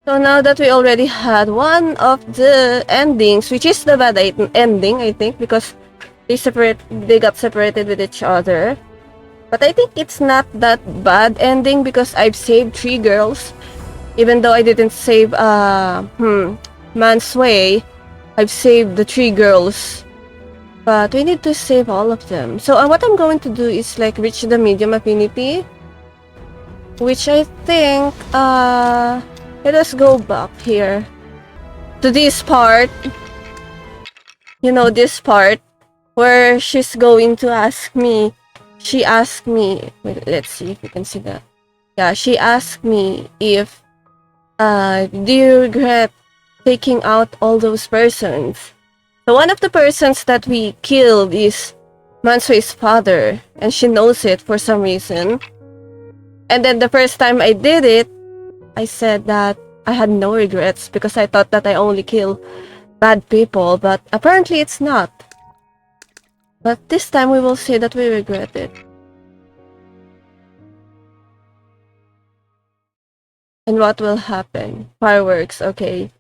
So now that we already had one of the endings, which is the bad ending, I think, because they got separated with each other. But I think it's not that bad ending because I've saved 3 girls. Even though I didn't save Mansway, I've saved the 3 girls. But we need to save all of them. So what I'm going to do is like reach the medium affinity, which I think let us go back here to this part. You know, this part where she's going to ask me. She asked me. Wait, let's see if we can see that. Yeah, she asked me if do you regret taking out all those persons? So one of the persons that we killed is Mansue's father, and she knows it for some reason. And then the first time I did it, I said that I had no regrets because I thought that I only kill bad people, but apparently it's not. But this time we will say that we regret it. And what will happen? Fireworks, okay.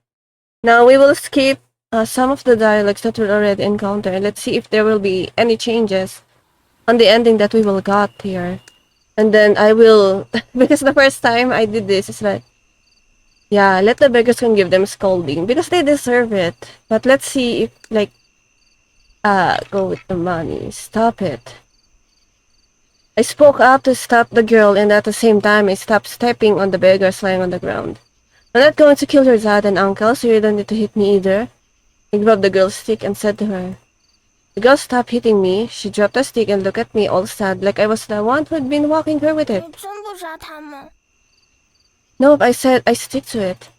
Now we will skip some of the dialogues that we already encountered. Let's see if there will be any changes on the ending that we will got here. And then I will, because the first time I did this, it's like, yeah, let the beggars can give them scolding because they deserve it. But let's see if, like, go with the money. Stop it. I spoke up to stop the girl, and at the same time, I stopped stepping on the beggars lying on the ground. I'm not going to kill your dad and uncle, so you don't need to hit me either. I grabbed the girl's stick and said to her. The girl stopped hitting me. She dropped the stick and looked at me all sad, like I was the one who had been walking her with it. Nope, I said I stick to it.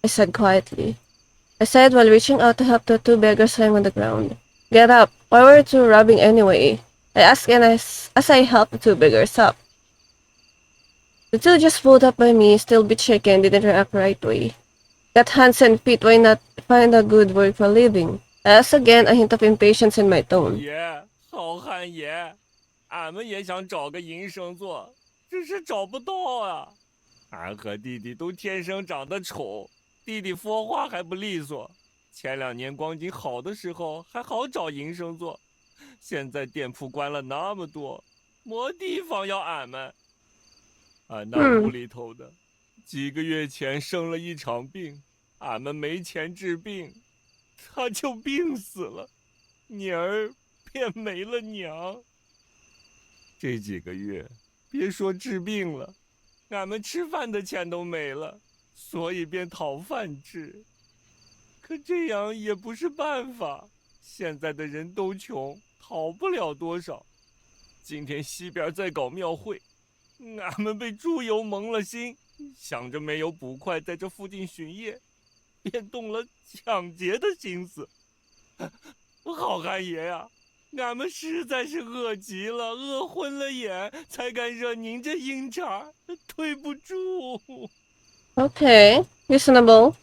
I said quietly. I said while reaching out to help the 2 beggars lying on the ground. Get up. Why were you 2 robbing anyway? I asked, and as I helped the 2 beggars up. The 2 just pulled up by me, still bit shaken, didn't react right way. Got hands and feet, why not find a good work for a living? I asked again, a hint of impatience in my tone. 爷，好汉爷，俺们也想找个营生做，只是找不到啊。俺和弟弟都天生长得丑，弟弟说话还不利索。前2年光景好的时候还好找营生做，现在店铺关了那么多，没地方要俺们。俺那屋里头的，几个月前生了一场病，俺们没钱治病，他就病死了，女儿便没了娘。这几个月，别说治病了，俺们吃饭的钱都没了，所以便讨饭吃。可这样也不是办法，现在的人都穷，讨不了多少。今天西边在搞庙会，俺们被猪油蒙了心，想着没有捕快在这附近巡夜，便动了抢劫的心思。好汉爷呀，俺们实在是饿极了，饿昏了眼，才敢惹您这阴茬，对不住。Okay, reasonable.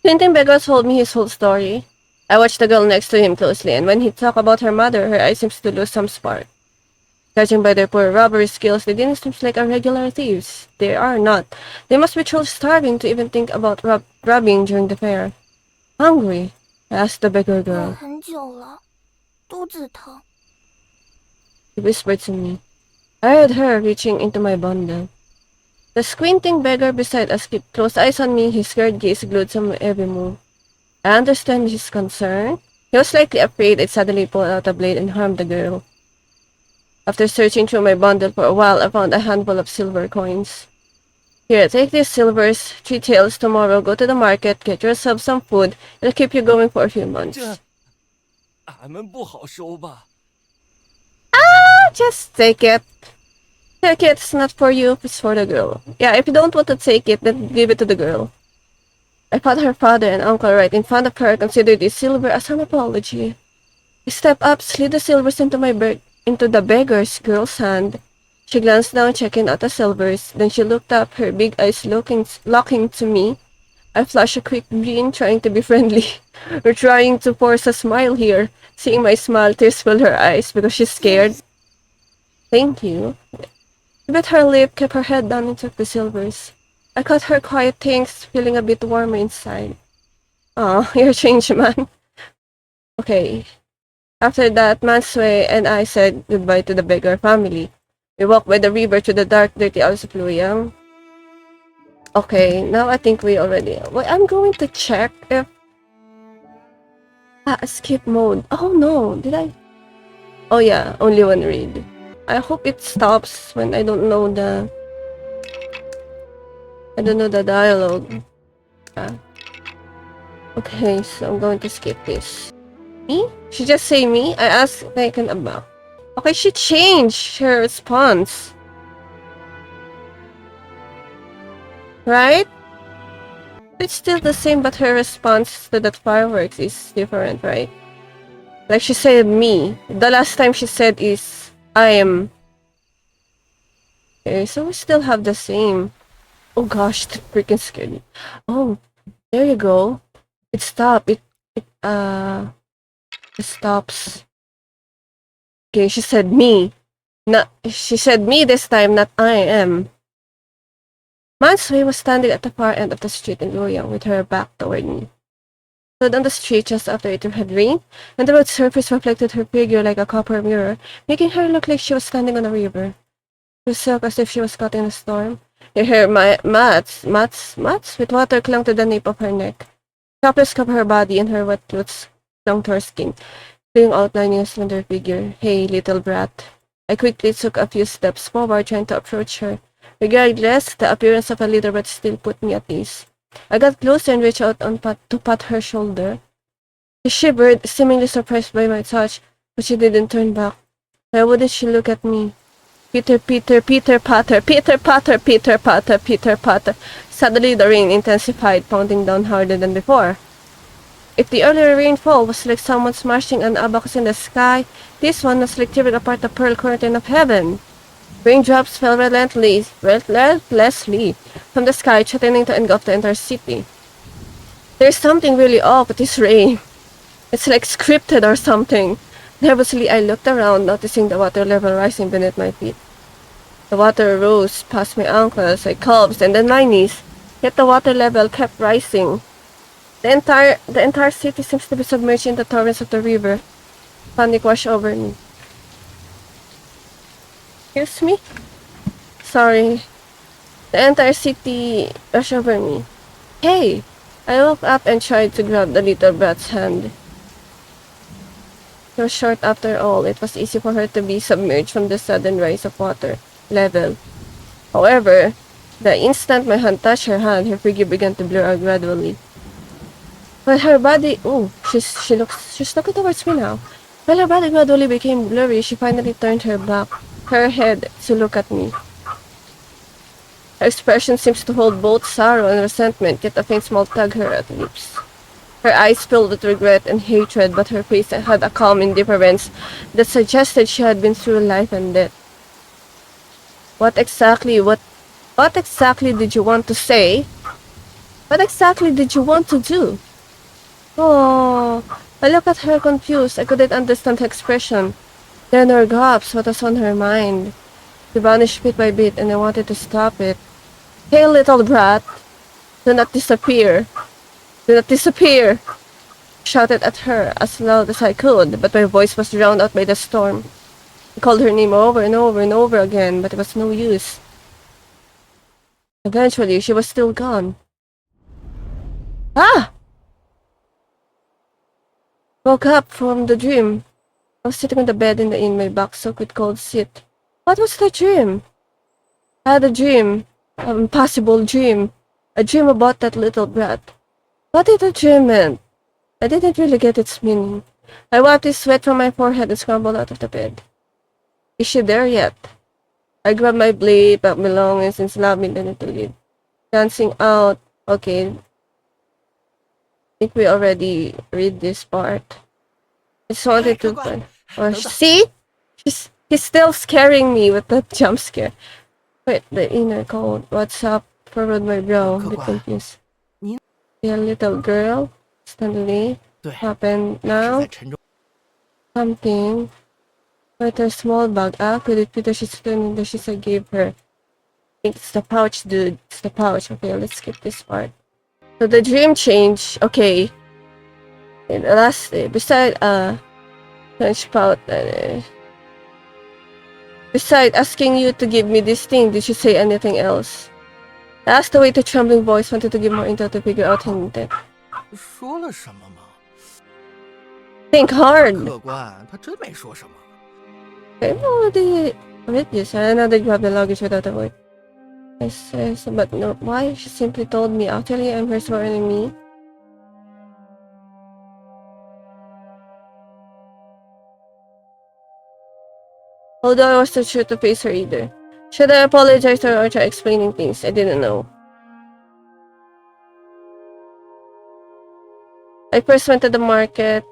Clinton Beggar told me his whole story. I watched the girl next to him closely, and when he talked about her mother, her eyes seemed to lose some spark. Judging by their poor robbery skills, they didn't seem like a regular thieves. They are not. They must be truly starving to even think about robbing during the fair. Hungry? Asked the beggar girl. She whispered to me. I heard her reaching into my bundle. The squinting beggar beside us kept close eyes on me, his scared gaze glued to my every move. I understand his concern. He was slightly afraid I'd suddenly pull out a blade and harm the girl. After searching through my bundle for a while, I found a handful of silver coins. Here, take these silvers, 3 taels tomorrow, go to the market, get yourself some food, it'll keep you going for a few months. 俺们不好收吧? Just take it. Take it, it's not for you, it's for the girl. Yeah, if you don't want to take it, then give it to the girl. I thought her father and uncle right in front of her considered this silver as an apology. I stepped up, slid the silvers into the beggar's girl's hand. She glanced down, checking out the silvers. Then she looked up, her big eyes locking to me. I flashed a quick grin, trying to be friendly. Or trying to force a smile here. Seeing my smile, tears filled her eyes because she's scared. Thank you. She bit her lip, kept her head down, and took the silvers. I caught her quiet things, feeling a bit warmer inside. Oh, you're a changed man. Okay. After that, Mansue and I said goodbye to the beggar family. We walked by the river to the dark, dirty house of Luyang. Okay, now I think we already... Wait, I'm going to check if... skip mode. Oh no, did I... Oh yeah, only one read. I hope it stops when I don't know the... I don't know the dialogue. Okay, so I'm going to skip this. Me? She just say me? I asked taken about. Okay, she changed her response. Right? It's still the same, but her response to that fireworks is different, right? Like she said me. The last time she said is I am. Okay, so we still have the same. Oh gosh, that freaking scared me. Oh, there you go. It stopped. It stops. Okay, she said me. Not she said me this time, not I am. Mansui was standing at the far end of the street in Luoyang with her back toward me. Stood on the street just after it had rained, and the road surface reflected her figure like a copper mirror, making her look like she was standing on a river. She was silk as if she was caught in a storm. Her mats with water clung to the nape of her neck. Topless covered her body, and her wet clothes clung to her skin, being outlining a slender figure. Hey, little brat. I quickly took a few steps forward, trying to approach her. Regardless, the appearance of a little brat still put me at ease. I got closer and reached out to pat her shoulder. She shivered, seemingly surprised by my touch, but she didn't turn back. Why wouldn't she look at me? Peter, Peter, Peter Potter, Peter Potter, Peter Potter, Peter Potter. Suddenly the rain intensified, pounding down harder than before. If the earlier rainfall was like someone smashing an abacus in the sky, this one was like tearing apart the pearl curtain of heaven. Raindrops fell relentlessly from the sky, threatening to engulf the entire city. There's something really off with this rain. It's like scripted or something. Nervously, I looked around, noticing the water level rising beneath my feet. The water rose past my ankles, my calves, and then my knees. Yet the water level kept rising. The entire city seems to be submerged in the torrents of the river. Panic washed over me. Excuse me? Sorry. The entire city rushed over me. Hey! I woke up and tried to grab the little brat's hand. It was short after all. It was easy for her to be submerged from the sudden rise of water level. However, the instant my hand touched her hand, her figure began to blur out gradually. While her body... Oh, she's looking towards me now. While her body gradually became blurry, she finally turned her head to look at me. Her expression seems to hold both sorrow and resentment, yet a faint smile tugged her at lips. Her eyes filled with regret and hatred, but her face had a calm indifference that suggested she had been through life and death. What exactly did you want to say? What exactly did you want to do? Oh, I looked at her confused. I couldn't understand her expression. Then her gasped what was on her mind. She vanished bit by bit, and I wanted to stop it. Hey, little brat! Do not disappear! Do not disappear! I shouted at her as loud as I could, but my voice was drowned out by the storm. I called her name over and over and over again, but it was no use. Eventually, she was still gone. Ah! Woke up from the dream. I was sitting on the bed in the inn, my back soaked with cold sweat. What was the dream? I had a dream. An impossible dream. A dream about that little brat. What did the dream mean? I didn't really get its meaning. I wiped the sweat from my forehead and scrambled out of the bed. Is she there yet? I grabbed my blade, packed my belongings, and slammed it to leave. Dancing out. Okay. I think we already read this part. I just wanted to... Or see? He's still scaring me with that jump scare. Wait, the inner code. What's up? Furrowed my brow. A bit confused. The little girl? Suddenly. Happened now? Something. With her small bag. Could it be the she's turning the she's I gave her? think it's the pouch, dude. It's the pouch. Okay, let's skip this part. So the dream change. Okay. And the last day, beside punch pout. Beside asking you to give me this thing, did you say anything else? I asked the way the trembling voice wanted to give more intel to figure out her intent. 说了什么吗？ Think hard. 客官，他真没说什么。 Okay, well, wait, yes, I know that you have the luggage without a word. I says, but no, why? She simply told me, actually, I'm her sworn enemy. Although I was not sure to face her either. Should I apologize to her or try explaining things? I didn't know. I first went to the market.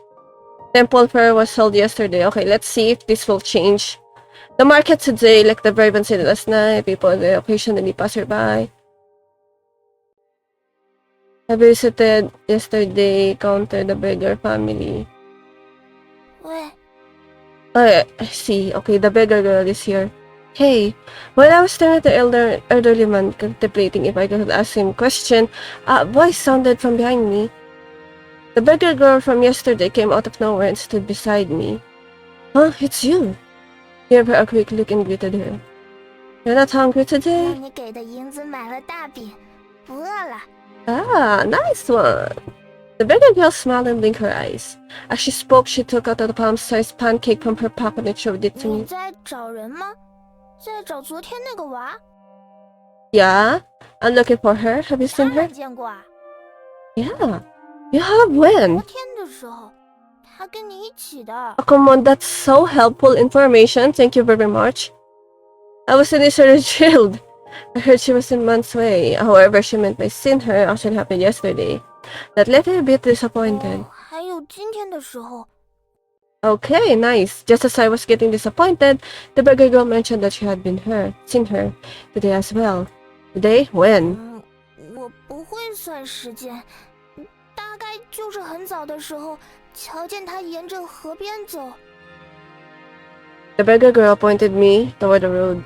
Temple fair was held yesterday. Okay, let's see if this will change. The market today, like the Brave said last night, people they occasionally pass her by. I visited yesterday, counter the beggar family. 喂， Oh, I see. Okay, the beggar girl is here. Hey, while I was staring at the elderly man, contemplating if I could ask him a question, a voice sounded from behind me. The beggar girl from yesterday came out of nowhere and stood beside me. Huh? It's you. Gave her a quick look and greeted her. You're not hungry today? 让你给的银子买了大饼，不饿了。 Ah, nice one. The beggar girl smiled and blinked her eyes. As she spoke, she took out a palm-sized pancake from her pocket and showed it to 你 me. 在找人吗？在找昨天那个娃？ Yeah? I'm looking for her. Have you 当 seen her? 然见过啊， Yeah. You have when? 昨天的时候，他跟你一起的。 Oh, come on, that's so helpful information. Thank you very much. I was initially thrilled. I heard she was in months away. However, she meant by seeing her actually happened yesterday. That left me a bit disappointed. 哦，还有今天的时候， Okay, nice. Just as I was getting disappointed, the beggar girl mentioned that she had seen her today as well. Today? When? 我不会算时间，大概就是很早的时候，瞧见他沿着河边走。 The beggar girl pointed me toward the road.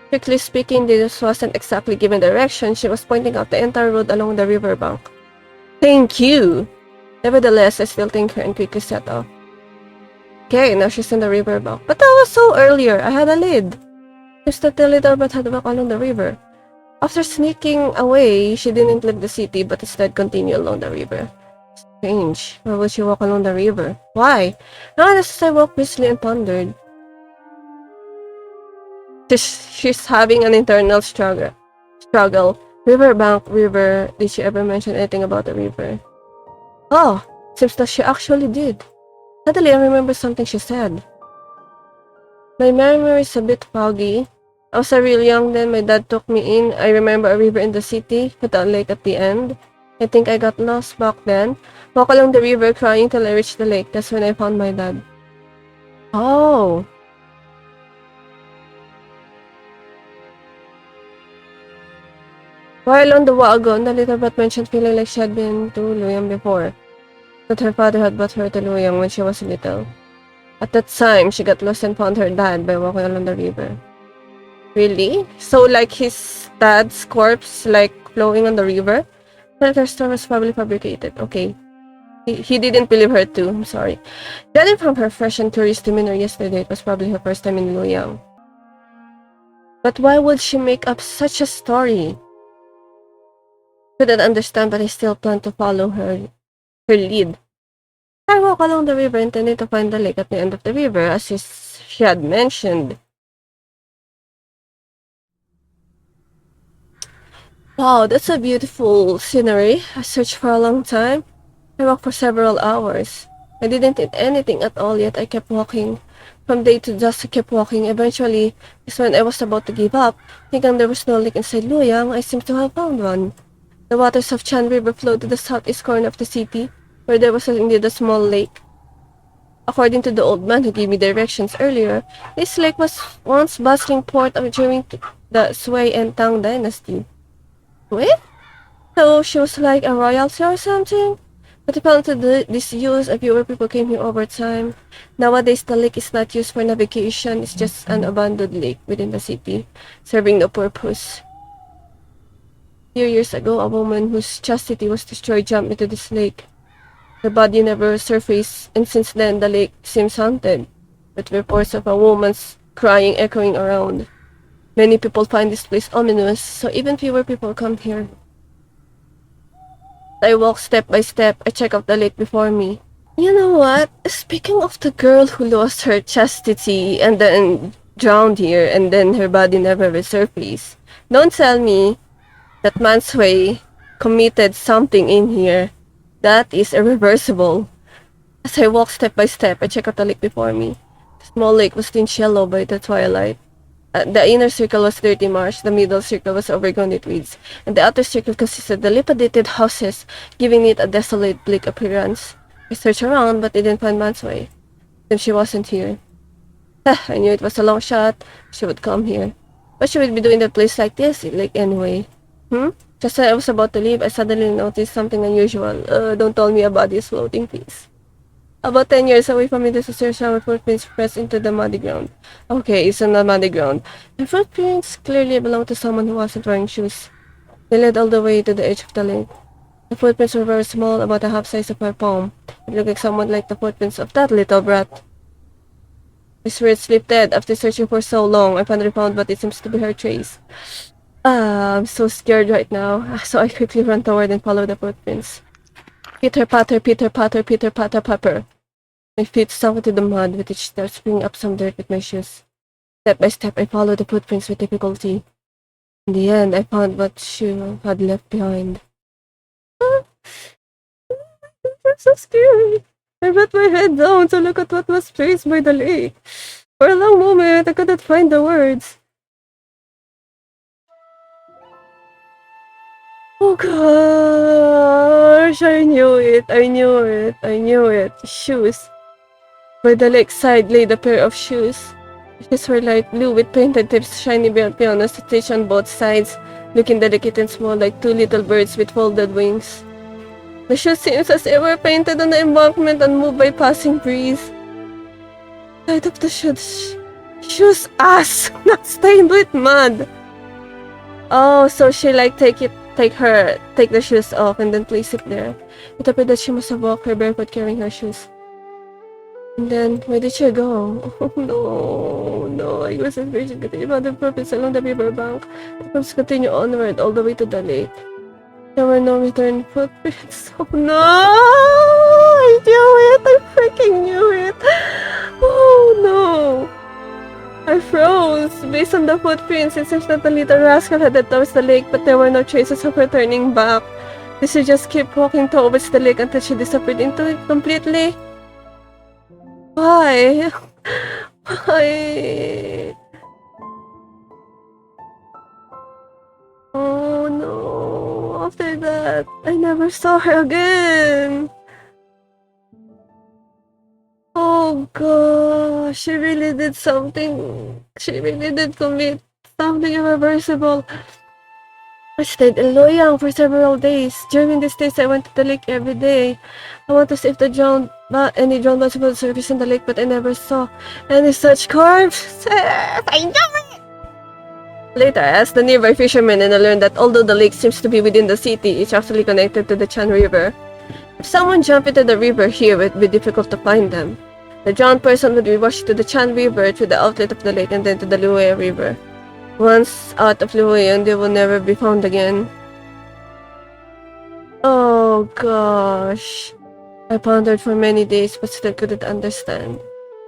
Strictly speaking, this wasn't exactly giving direction. She was pointing out the entire road along the riverbank. Thank you! Nevertheless, I still thanked her and quickly set off. Okay, now she's in the riverbank. But that was so earlier. I had a lead. Just that the little bit had walked along the river. After sneaking away, she didn't leave the city but instead continued along the river. Strange. Why would she walk along the river? Why? Now as I walked briskly and pondered. She's having an internal struggle. Riverbank, river. Did she ever mention anything about the river? Oh, seems that she actually did. Suddenly, I remember something she said. My memory is a bit foggy. I was real young then. My dad took me in. I remember a river in the city with a lake at the end. I think I got lost back then. Walk along the river crying till I reached the lake. That's when I found my dad. Oh. While on the wagon, the little brat mentioned feeling like she had been to Luyang before. That her father had brought her to Luyang when she was little. At that time, she got lost and found her dad by walking along the river. Really? So like his dad's corpse like flowing on the river? But her story was probably fabricated. Okay. He didn't believe her too. I'm sorry. Judging from her fresh and curious demeanor yesterday, it was probably her first time in Luyang. But why would she make up such a story? Couldn't understand, but I still plan to follow her lead. I walk along the river intending to find the lake at the end of the river, as she had mentioned. Wow, that's a beautiful scenery. I searched for a long time. I walked for several hours. I didn't eat anything at all, yet I kept walking. From day to dusk, I kept walking. Eventually, just when I was about to give up, thinking there was no lake inside Luyang, I seemed to have found one. The waters of Chan River flowed to the southeast corner of the city, where there was indeed a small lake. According to the old man who gave me directions earlier, this lake was once bustling port during the Sui and Tang Dynasty. Wait? So she was like a royalty or something? But it fell into disuse, a fewer people came here over time. Nowadays, the lake is not used for navigation, it's just an abandoned lake within the city, serving no purpose. Few years ago, a woman whose chastity was destroyed jumped into this lake. Her body never surfaced, and since then the lake seems haunted, with reports of a woman's crying echoing around. Many people find this place ominous, so even fewer people come here. I walk step by step. I check out the lake before me. You know what? Speaking of the girl who lost her chastity and then drowned here and then her body never resurfaced, don't tell me that Mansway committed something in here that is irreversible. As I walk step by step, I check out the lake before me. The small lake was tinged yellow by the twilight. The inner circle was dirty marsh, the middle circle was overgrown with weeds, and the outer circle consisted of dilapidated houses, giving it a desolate, bleak appearance. I searched around, but didn't find Mansway. Then she wasn't here. I knew it was a long shot. She would come here. What she would be doing in a place like this, like anyway? Just as I was about to leave, I suddenly noticed something unusual. Don't tell me a body is floating, please. About 10 years away from me, there's a stair shower footprints pressed into the muddy ground. Okay, it's on the muddy ground. The footprints clearly belonged to someone who wasn't wearing shoes. They led all the way to the edge of the lake. The footprints were very small, about a half size of my palm. It looked like someone like the footprints of that little brat. My spirit slipped dead. After searching for so long, I finally found what it seems to be her trace. I'm so scared right now, so I quickly ran toward and followed the footprints. Pitter patter, pitter patter, pitter patter, papper. My feet sunk into the mud with each step, springing up some dirt with my shoes. Step by step, I followed the footprints with difficulty. In the end, I found what she had left behind. That's so scary. I brought my head down to look at what was traced by the lake. For a long moment, I couldn't find the words. Oh gosh, I knew it, I knew it, I knew it. Shoes. By the lakeside laid a pair of shoes. Shoes were light blue with painted tips, shiny pianos stitched on both sides, looking delicate and small like two little birds with folded wings. The shoes seemed as if were painted on the embankment and moved by passing breeze. Side of the shoes ass, not stained with mud. Oh, so she like take the shoes off and then place it there. It appeared that she must have walked her barefoot carrying her shoes. And then, where did she go? Oh no, I was afraid she continued found the purpose along the river bank. The purpose continued onward all the way to the lake. There were no return footprints. Oh no! I knew it! I freaking knew it! Oh no! I froze. Based on the footprints, it seems that the little rascal headed towards the lake, but there were no traces of her turning back. Did she just keep walking towards the lake until she disappeared into it completely? Why? Why? Oh no. After that, I never saw her again. Oh gosh, she really did something. She really did commit something irreversible. I stayed in Loyang for several days. During these days, I went to the lake every day. I want to see if the any drowned bodies would surface in the lake, but I never saw any such corpses. I know it! Later, I asked the nearby fishermen and I learned that although the lake seems to be within the city, it's actually connected to the Chan River. If someone jumped into the river here, it would be difficult to find them. The drowned person would be washed to the Chan River through the outlet of the lake and then to the Luoyang River. Once out of Luoyang, they will never be found again. Oh gosh. I pondered for many days but still couldn't understand.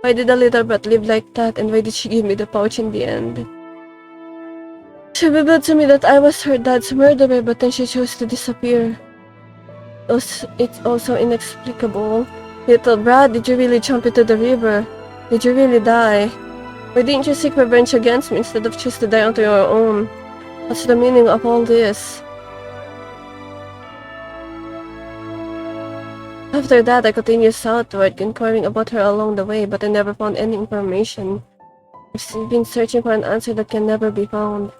Why did the little brat live like that, and why did she give me the pouch in the end? She revealed to me that I was her dad's murderer, but then she chose to disappear. It's also inexplicable. Little brat, did you really jump into the river? Did you really die? Why didn't you seek revenge against me instead of choose to die on your own? What's the meaning of all this? After that, I continued southward, inquiring about her along the way, but I never found any information. I've been searching for an answer that can never be found.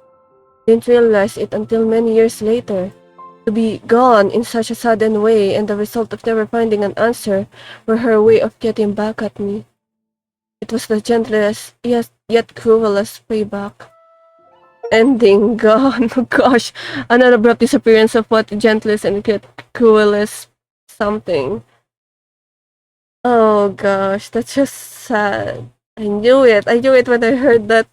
Didn't realize it until many years later. To be gone in such a sudden way, and the result of never finding an answer, were her way of getting back at me. It was the gentlest, yet cruelest payback. ending gone. Oh gosh. Another abrupt disappearance of what gentlest and cruelest something. Oh gosh, that's just sad. I knew it. I knew it when I heard that